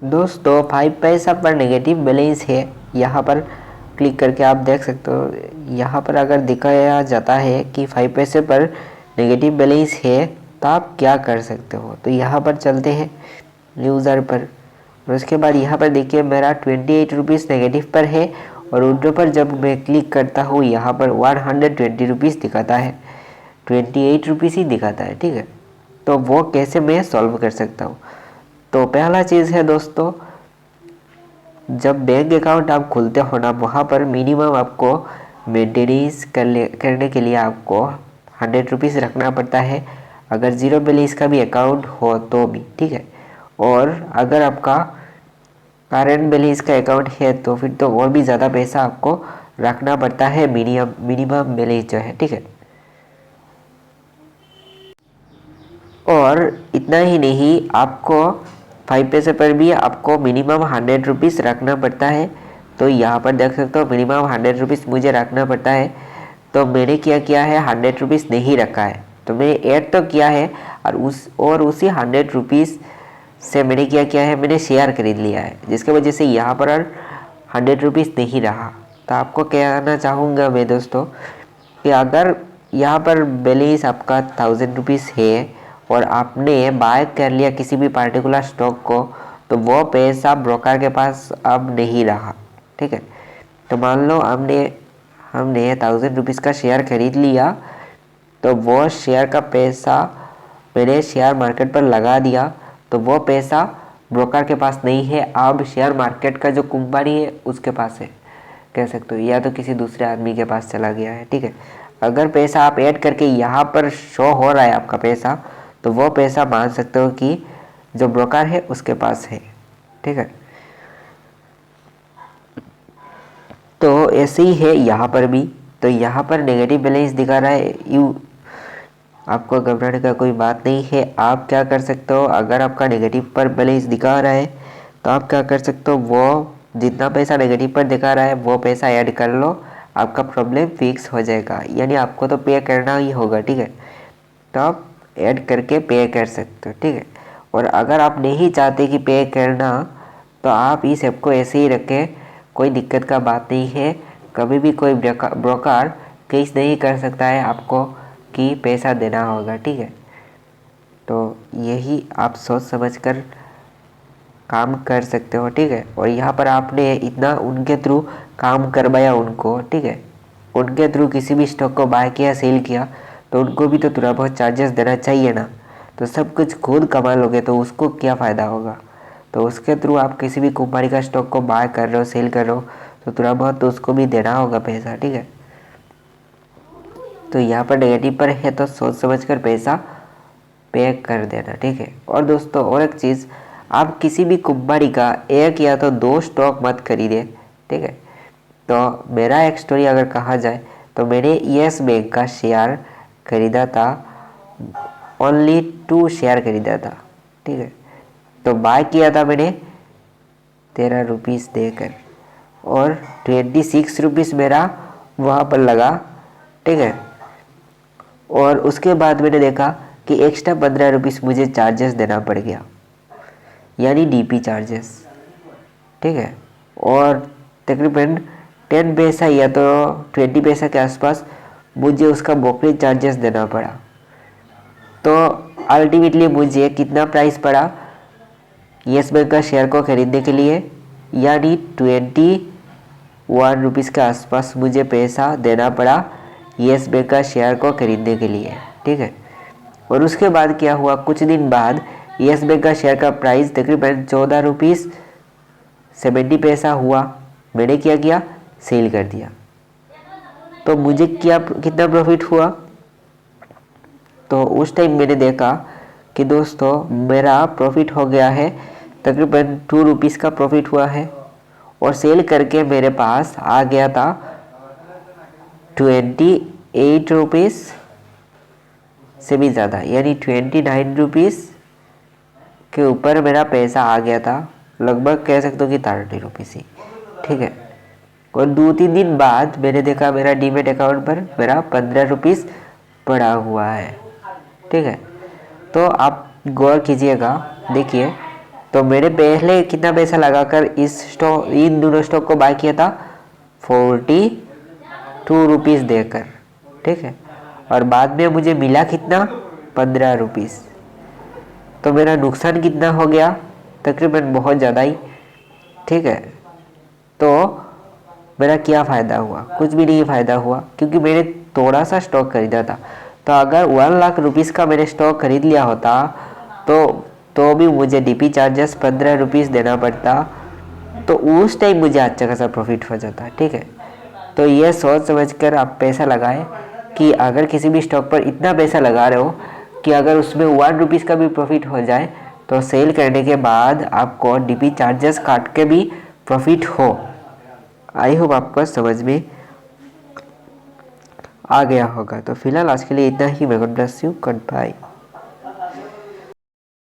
दोस्तों 5 पैसा पर नेगेटिव बैलेंस है। यहाँ पर क्लिक करके आप देख सकते हो। यहाँ पर अगर दिखाया जाता है कि 5 पैसे पर नेगेटिव बैलेंस है तो आप क्या कर सकते हो। तो यहाँ पर चलते हैं यूज़र पर और उसके बाद यहाँ पर देखिए मेरा 28 रुपीज़ नेगेटिव पर है और विड्रॉ पर जब मैं क्लिक करता हूँ यहाँ पर 120 रुपीज़ दिखाता है, 28 रुपीज़ ही दिखाता है। ठीक है, तो वो कैसे मैं सॉल्व कर सकता हूँ। तो पहला चीज़ है दोस्तों, जब बैंक अकाउंट आप खोलते हो ना, वहाँ पर मिनिमम आपको मेंटेनेंस करने के लिए आपको 100 रुपीज़ रखना पड़ता है, अगर ज़ीरो बैलेंस का भी अकाउंट हो तो भी। ठीक है, और अगर आपका करंट बैलेंस का अकाउंट है तो फिर तो और भी ज़्यादा पैसा आपको रखना पड़ता है, मिनिमम बैलेंस जो है। ठीक है, और इतना ही नहीं, आपको 5 पैसे पर भी आपको मिनिमम 100 रुपीज़ रखना पड़ता है। तो यहाँ पर देख सकते हो मिनिमम 100 रुपीज़ मुझे रखना पड़ता है। तो मैंने क्या किया है, 100 रुपीज़ नहीं रखा है, तो मैंने ऐड तो किया है और उसी 100 रुपीज़ से मैंने क्या किया है, मैंने शेयर खरीद लिया है, जिसकी वजह से यहाँ पर 100 रुपीज़ नहीं रहा। तो आपको कहना चाहूँगा मैं दोस्तों कि अगर यहाँ पर बैलेंस आपका 1000 रुपीज़ है और आपने बाय कर लिया किसी भी पार्टिकुलर स्टॉक को, तो वो पैसा ब्रोकर के पास अब नहीं रहा। ठीक है, तो मान लो हमने 1000 रुपीज़ का शेयर खरीद लिया, तो वो शेयर का पैसा मैंने शेयर मार्केट पर लगा दिया, तो वो पैसा ब्रोकर के पास नहीं है, अब शेयर मार्केट का जो कंपनी है उसके पास है, कह सकते हो, या तो किसी दूसरे आदमी के पास चला गया है। ठीक है, अगर पैसा आप ऐड करके यहाँ पर शो हो रहा है आपका पैसा, तो वो पैसा मान सकते हो कि जो ब्रोकर है उसके पास है। ठीक है, तो ऐसे ही है यहाँ पर भी। तो यहाँ पर नेगेटिव बैलेंस दिखा रहा है, आपको घबराने का कोई बात नहीं है। आप क्या कर सकते हो, अगर आपका नेगेटिव पर बैलेंस दिखा रहा है तो आप क्या कर सकते हो, वो जितना पैसा नेगेटिव पर दिखा रहा है वो पैसा ऐड कर लो, आपका प्रॉब्लम फिक्स हो जाएगा। यानी आपको तो पे करना ही होगा। ठीक है, तो आप ऐड करके पे कर सकते हो। ठीक है, और अगर आप नहीं चाहते कि पे करना, तो आप इस ऐप को ऐसे ही रखें, कोई दिक्कत का बात नहीं है। कभी भी कोई ब्रोकर केस नहीं कर सकता है आपको कि पैसा देना होगा। ठीक है, तो यही आप सोच समझ कर काम कर सकते हो। ठीक है, और यहाँ पर आपने इतना उनके थ्रू काम करवाया उनको। ठीक है, उनके थ्रू किसी भी स्टॉक को बाय किया, सेल किया, तो उनको भी तो थोड़ा बहुत चार्जेस देना चाहिए ना। तो सब कुछ खुद कमा लोगे तो उसको क्या फ़ायदा होगा। तो उसके थ्रू आप किसी भी कंपनी का स्टॉक को बाय कर रहे हो, सेल कर रहे हो, तो थोड़ा बहुत तो उसको भी देना होगा पैसा। ठीक है, तो यहाँ पर नेगेटिव पर है तो सोच समझ कर पैसा पे कर देना। ठीक है, और दोस्तों और एक चीज़, आप किसी भी कंपनी का एक या तो दो स्टॉक मत खरीदे। ठीक है, तो मेरा एक स्टोरी अगर कहा जाए तो मैंने येस बैंक का शेयर खरीदा था, ओनली 2 शेयर खरीदा था। ठीक है, तो बाय किया था मैंने 13 रुपीज़ देकर और 26 रुपीज़ मेरा वहाँ पर लगा। ठीक है, और उसके बाद मैंने देखा कि एक्स्ट्रा 15 रुपीज़ मुझे चार्जेस देना पड़ गया, यानी डीपी चार्जेस। ठीक है, और तकरीबन 10 पैसा या तो 20 पैसा के आसपास मुझे उसका ब्रोकरेज चार्जेस देना पड़ा। तो अल्टीमेटली मुझे कितना प्राइस पड़ा येस बैंक का शेयर को खरीदने के लिए, यानी 21 रुपीज़ के आसपास मुझे पैसा देना पड़ा येस बैंक का शेयर को खरीदने के लिए। ठीक है, और उसके बाद क्या हुआ, कुछ दिन बाद येस बैंक का शेयर का प्राइस तकरीबन 14 रुपीज़ 70 पैसा हुआ। मैंने क्या किया, सेल कर दिया। तो मुझे कितना प्रॉफिट हुआ, तो उस टाइम मैंने देखा कि दोस्तों मेरा प्रॉफिट हो गया है, तकरीबन 2 रुपीज़ का प्रॉफिट हुआ है, और सेल करके मेरे पास आ गया था 28 रुपीज़ से भी ज़्यादा, यानी 29 रुपीज़ के ऊपर मेरा पैसा आ गया था, लगभग कह सकते हो कि 30 रुपीज़ ही। ठीक है, और 2-3 दिन बाद मैंने देखा मेरा डीमेट अकाउंट पर मेरा 15 रुपीज़ पड़ा हुआ है। ठीक है, तो आप गौर कीजिएगा, देखिए तो मैंने पहले कितना पैसा लगाकर इस स्टॉक, इन दोनों स्टॉक को बाय किया था, 42 रुपीज़ देकर, ठीक है। और बाद में मुझे मिला कितना, 15 रुपीज़। तो मेरा नुकसान कितना हो गया, तकरीबन बहुत ज़्यादा ही, ठीक है। तो मेरा क्या फ़ायदा हुआ, कुछ भी नहीं फ़ायदा हुआ, क्योंकि मैंने थोड़ा सा स्टॉक खरीदा था। तो अगर 1 लाख रुपीज़ का मैंने स्टॉक खरीद लिया होता तो भी मुझे डीपी चार्जेस 15 रुपीज़ देना पड़ता, तो उस टाइम मुझे अच्छा खासा प्रॉफिट हो जाता, ठीक है। तो ये सोच समझ कर आप पैसा लगाएं कि अगर किसी भी स्टॉक पर इतना पैसा लगा रहे हो कि अगर उसमें 1 रुपीज़ का भी प्रॉफिट हो जाए तो सेल करने के बाद आपको डीपी चार्जेस काट के भी प्रॉफिट हो। आई होप आपको समझ में आ गया होगा। तो फिलहाल आज के लिए इतना ही। May God bless you, good bye.